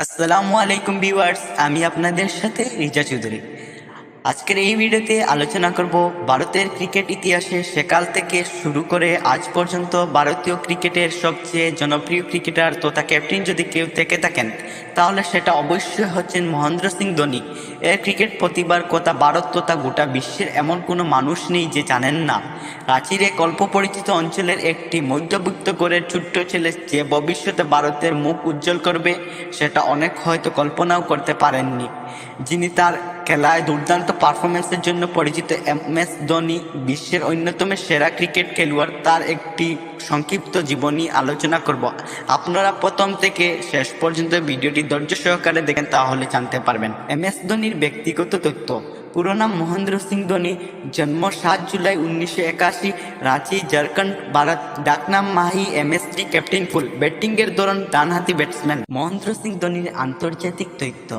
আসসালামু আলাইকুম ভিউয়ার্স, আমি আপনাদের সাথে রিজা চৌধুরী। আজকের এই ভিডিওতে আলোচনা করব ভারতের ক্রিকেট ইতিহাসে সেকাল থেকে শুরু করে আজ পর্যন্ত ভারতীয় ক্রিকেটের সবচেয়ে জনপ্রিয় ক্রিকেটার তথা ক্যাপ্টেন যদি কেউ থেকে থাকেন তাহলে সেটা অবশ্যই হচ্ছেন মহেন্দ্র সিং ধোনি। এর ক্রিকেট প্রতিভার কথা ভারত তথা গোটা বিশ্বের এমন কোনো মানুষ নেই যে জানেন না। রাঁচির এক অল্প পরিচিত অঞ্চলের একটি মধ্যবিত্ত ঘরের ছোট্ট ছেলে যে ভবিষ্যতে ভারতের মুখ উজ্জ্বল করবে সেটা অনেক হয়তো কল্পনাও করতে পারেননি। যিনি তার খেলায় দুর্দান্ত পারফরমেন্সের জন্য পরিচিত MS ধোনি বিশ্বের অন্যতম সেরা ক্রিকেট খেলোয়াড়, তার একটি সংক্ষিপ্ত জীবনী আলোচনা করব। আপনারা প্রথম থেকে শেষ পর্যন্ত ভিডিওটি ধৈর্য সহকারে দেখেন তাহলে জানতে পারবেন। MS ধোনির ব্যক্তিগত তথ্য। পুরো নাম মহেন্দ্র সিং ধোনি, জন্ম 7 জুলাই 1981, রাঁচি, ঝাড়খণ্ড, ভারত। ডাকনাম মাহি, MSD, ক্যাপ্টেন ফুল। ব্যাটিংয়ের ধরন ডানহাতি ব্যাটসম্যান। মহেন্দ্র সিং ধোনির আন্তর্জাতিক তথ্য।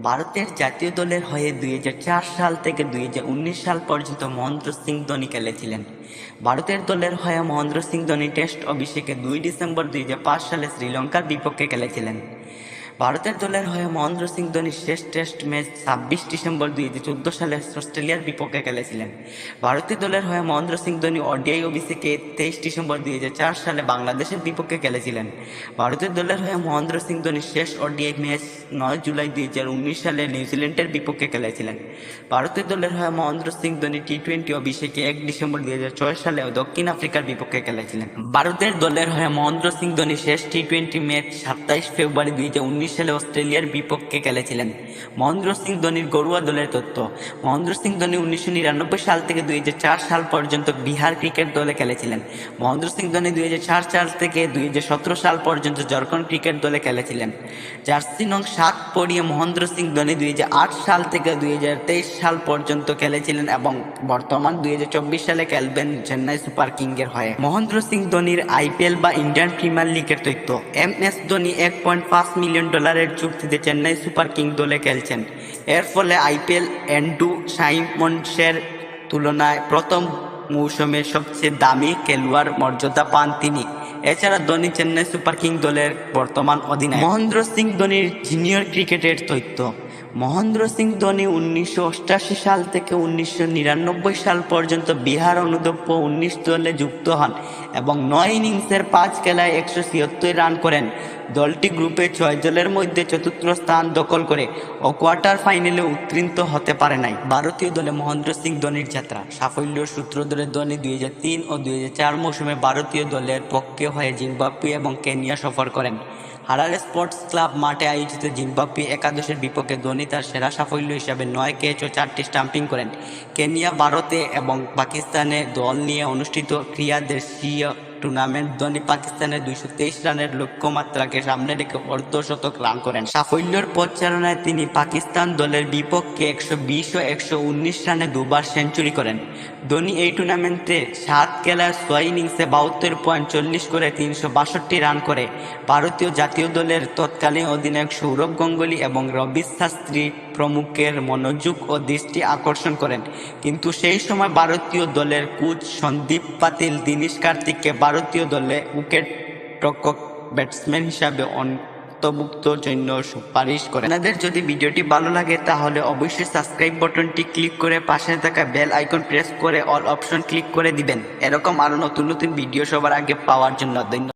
ভারতের জাতীয় দলের হয়ে 2004 সাল থেকে 2019 সাল পর্যন্ত মহেন্দ্র সিং ধোনি খেলেছিলেন। ভারতের দলের হয়ে মহেন্দ্র সিং ধোনি টেস্ট অভিষেকে 2 ডিসেম্বর 2005 সালে শ্রীলঙ্কার বিপক্ষে খেলেছিলেন। ভারতের দলের হয়ে মহেন্দ্র সিং ধোনি শেষ টেস্ট ম্যাচ 26 ডিসেম্বর 2014 সালে অস্ট্রেলিয়ার বিপক্ষে খেলেছিলেন। ভারতীয় দলের হয়ে মহেন্দ্র সিং ধোনি ODI অভিষেকে 23 ডিসেম্বর 2004 সালে বাংলাদেশের বিপক্ষে খেলেছিলেন। ভারতের দলের হয়ে মহেন্দ্র সিং ধোনি শেষ ODI ম্যাচ 9 জুলাই 2019 সালে নিউজিল্যান্ডের বিপক্ষে খেলেছিলেন। ভারতের দলের হয়ে মহেন্দ্র সিং ধোনি T20 অভিষেকে 1 ডিসেম্বর 2006 সালে দক্ষিণ আফ্রিকার বিপক্ষে খেলেছিলেন। ভারতের দলের হয়ে মহেন্দ্র সিং ধোনি শেষ T20 ম্যাচ 27 ফেব্রুয়ারি 2019 সালে অস্ট্রেলিয়ার বিপক্ষে খেলেছিলেন। মহেন্দ্র সিং ধোনির ঘরোয়া দলের তথ্য। মহেন্দ্র সিং ধোনি 1999 সাল থেকে 2004 সাল পর্যন্ত বিহার ক্রিকেট দলে খেলেছিলেন। মহেন্দ্র সিং ধোনি 2004 সাল থেকে 2017 সাল পর্যন্ত ঝাড়খণ্ড ক্রিকেট দলে খেলেছিলেন। জার্সি নং 7 পরিয়ে মহেন্দ্র সিং ধোনি 2008 সাল থেকে 2023 সাল পর্যন্ত খেলেছিলেন এবং বর্তমান 2024 সালে খেলবেন চেন্নাই সুপার কিংসের হয়ে। মহেন্দ্র সিং ধোনির IPL বা ইন্ডিয়ান প্রিমিয়ার লিগের তথ্য। MS ধোনি $1.5 মিলিয়ন চুক্তিতে চেন্নাই সুপার কিংস দলে খেলছেন। এর ফলে IPL অ্যান্ড্রু সাইমন্ডসের তুলনায় প্রথম মৌসুমে সবচেয়ে দামি খেলোয়াড় মর্যাদা পান তিনি। এছাড়া ধোনি চেন্নাই সুপার কিংস দলের বর্তমান অধিনায়ক। মহেন্দ্র সিং ধোনির জুনিয়র ক্রিকেটের তথ্য। মহেন্দ্র সিং ধোনি 1988 সাল থেকে 1999 সাল পর্যন্ত বিহার অনূর্ধ্ব-19 দলে যুক্ত হন এবং 9 ইনিংসের 5 খেলায় 176 রান করেন। দলটি গ্রুপে 6 দলের মধ্যে চতুর্থ স্থান দখল করে ও কোয়ার্টার ফাইনালে উত্তীর্ণ হতে পারে নাই। ভারতীয় দলে মহেন্দ্র সিং ধোনির যাত্রা। সাফল্য সূত্র ধরে ধোনি 2003 ও 2004 মৌসুমে ভারতীয় দলের পক্ষে হয়ে জিম্বাবুয়ে এবং কেনিয়া সফর করেন। হারারে স্পোর্টস ক্লাব মাঠে আয়োজিত জিম্বাবুয়ে একাদশের বিপক্ষে ধোনি তার সেরা সাফল্য হিসাবে 9 ক্যাচ ও 4টি স্টাম্পিং করেন। কেনিয়া, ভারতে এবং পাকিস্তানে দল নিয়ে অনুষ্ঠিত ক্রীড়াদেশীয় টুর্নামেন্ট ধোনি পাকিস্তানের 223 রানের লক্ষ্যমাত্রাকে সামনে রেখে অর্ধশতক রান করেন। সাফল্যের পথ চালনায় তিনি পাকিস্তান দলের বিপক্ষে 120 ও 119 রানে দুবার সেঞ্চুরি করেন। ধোনি এই টুর্নামেন্টে 7 খেলার 6 ইনিংসে 72 পয়েন্ট 40 করে 362 রান করে ভারতীয় জাতীয় দলের তৎকালীন অধিনায়ক সৌরভ গাঙ্গুলী এবং রবি শাস্ত্রী প্রমুখের মনোযোগ ও দৃষ্টি আকর্ষণ করেন। কিন্তু সেই সময় ভারতীয় দলের কোচ সন্দীপ পাতিল দীনেশ কার্তিককে ভারতীয় দলে উইকেট রক্ষক ব্যাটসম্যান হিসাবে অন্তর্ভুক্ত জন্য সুপারিশ করেন। আপনাদের যদি ভিডিওটি ভালো লাগে তাহলে অবশ্যই সাবস্ক্রাইব বাটনটি ক্লিক করে পাশে থাকা বেল আইকন প্রেস করে অল অপশন ক্লিক করে দিবেন এরকম আরো নতুন নতুন ভিডিও সবার আগে পাওয়ার জন্য। ধন্যবাদ।